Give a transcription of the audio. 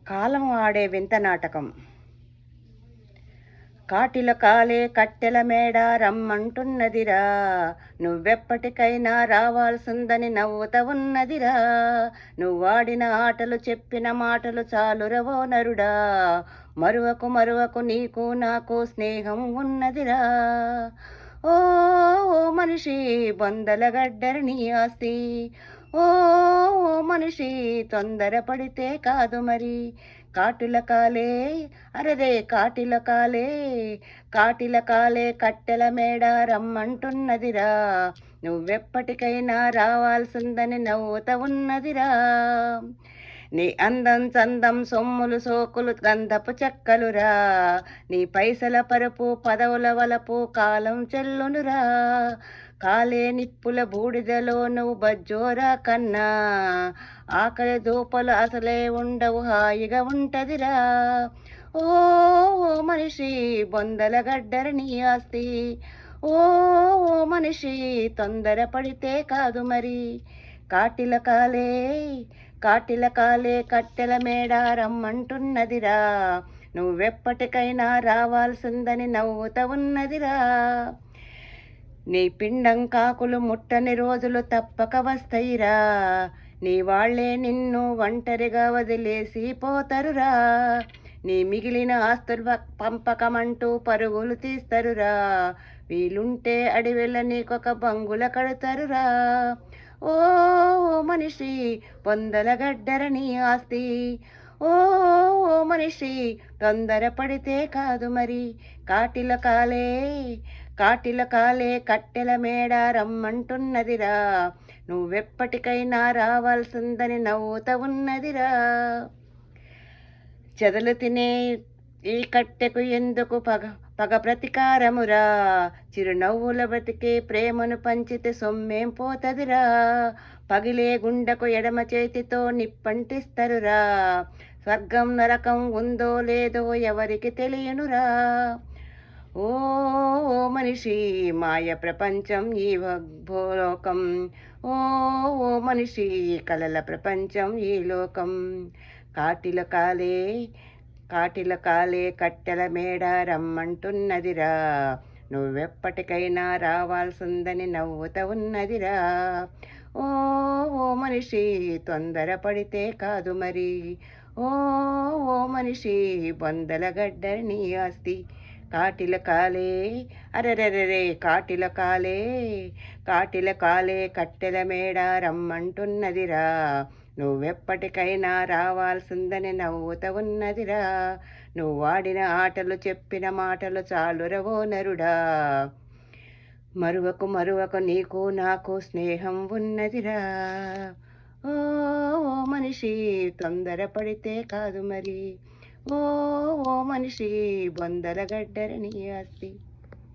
కాలం ఆడే వింత నాటకం. కాటిల కాలే కట్టెల మేడ రమ్మంటున్నదిరా, నువ్వెప్పటికైనా రావాల్సిందని నవ్వుత ఉన్నదిరా. నువ్వాడిన ఆటలు చెప్పిన మాటలు చాలురవో నరుడా, మరువకు మరువకు నీకు నాకు స్నేహం ఉన్నదిరా. ఓ ఓ మనిషి బొందలగడ్డరి నీ ఆస్తి, ఓ ఓ మనిషి తొందరపడితే కాదు మరి. కాటుల కాలే అరరే కాటిల కాలే, కాటిల కాలే కట్టెల మేడ రమ్మంటున్నదిరా, నువ్వెప్పటికైనా రావాల్సిందని నవ్వుత ఉన్నదిరా. నీ అందం చందం సొమ్ములు సోకులు గంధపు చెక్కలురా, నీ పైసల పరుపు పదవుల వలపు కాలం చెల్లునురా. కాలే నిప్పుల బూడిదలో నువ్వు బజ్జోరా కన్నా, ఆకలి దూపలు అసలే ఉండవు హాయిగా ఉంటదిరా. ఓ ఓ మనిషి బొందల గడ్డర నీ ఆస్తి, ఓ ఓ మనిషి తొందరపడితే కాదు మరి. కాటిల కాలే కాటిల కాలే కట్టెల మేడ రమ్మంటున్నదిరా, నువ్వెప్పటికైనా రావాల్సిందని నవ్వుత ఉన్నదిరా. నీ పిండం కాకులు ముట్టని రోజులు తప్పక వస్తాయిరా, నీ వాళ్ళే నిన్ను ఒంటరిగా వదిలేసి పోతరురా. నీ మిగిలిన ఆస్తులు పంపకమంటూ పరుగులు తీస్తరురా, వీలుంటే అడవిల నీకొక బంగుల కడతారురా. ఓ ఓ మనిషి పొందలగడ్డర నీ ఆస్తి, ఓ ఓ మనిషి తొందరపడితే కాదు మరి. కాటిల కాలే కాటిల కాలే కట్టెల మేడ రమ్మంటున్నదిరా, నువ్వెప్పటికైనా రావాల్సిందని నవ్వుత ఉన్నదిరా. చెదలు తినే ఈ కట్టెకు ఎందుకు పగ పగ ప్రతీకారమురా, చిరునవ్వుల బతికే ప్రేమను పంచితే సొమ్మేం పోతదిరా. పగిలే గుండెకు ఎడమ చేతితో నిప్పంటిస్తరురా, స్వర్గం నరకం ఉందో లేదో ఎవరికి తెలియనురా. ఓ ఓ మనిషి మాయ ప్రపంచం ఈ భూలోకం, ఓ ఓ మనిషి కలల ప్రపంచం ఈ లోకం. కాటిల కాలే కాటిల కాలే కట్టెల మేడ రమ్మంటున్నదిరా, నువ్వెప్పటికైనా రావాల్సిందని నవ్వుత ఉన్నదిరా. ఓ ఓ మనిషి తొందరపడితే కాదు మరి, ఓ ఓ మనిషి బొందల గడ్డరి నీ ఆస్తి. కాటిల కాలే అరెరెరెరే కాటిల కాలే కాటిల కాలే కట్టెల మేడ రమ్మంటున్నదిరా, నువ్వెప్పటికైనా రావాల్సిందని నవ్వుత ఉన్నదిరా. నువ్వాడిన ఆటలు చెప్పిన మాటలు చాలురవో నరుడా, మరువకు మరువకు నీకు నాకు స్నేహం ఉన్నదిరా. ఓ ఓ మనిషి తొందరపడితే కాదు మరి, ఓ ఓ మనిషి బొందల గడ్డర నీ ఆస్తి.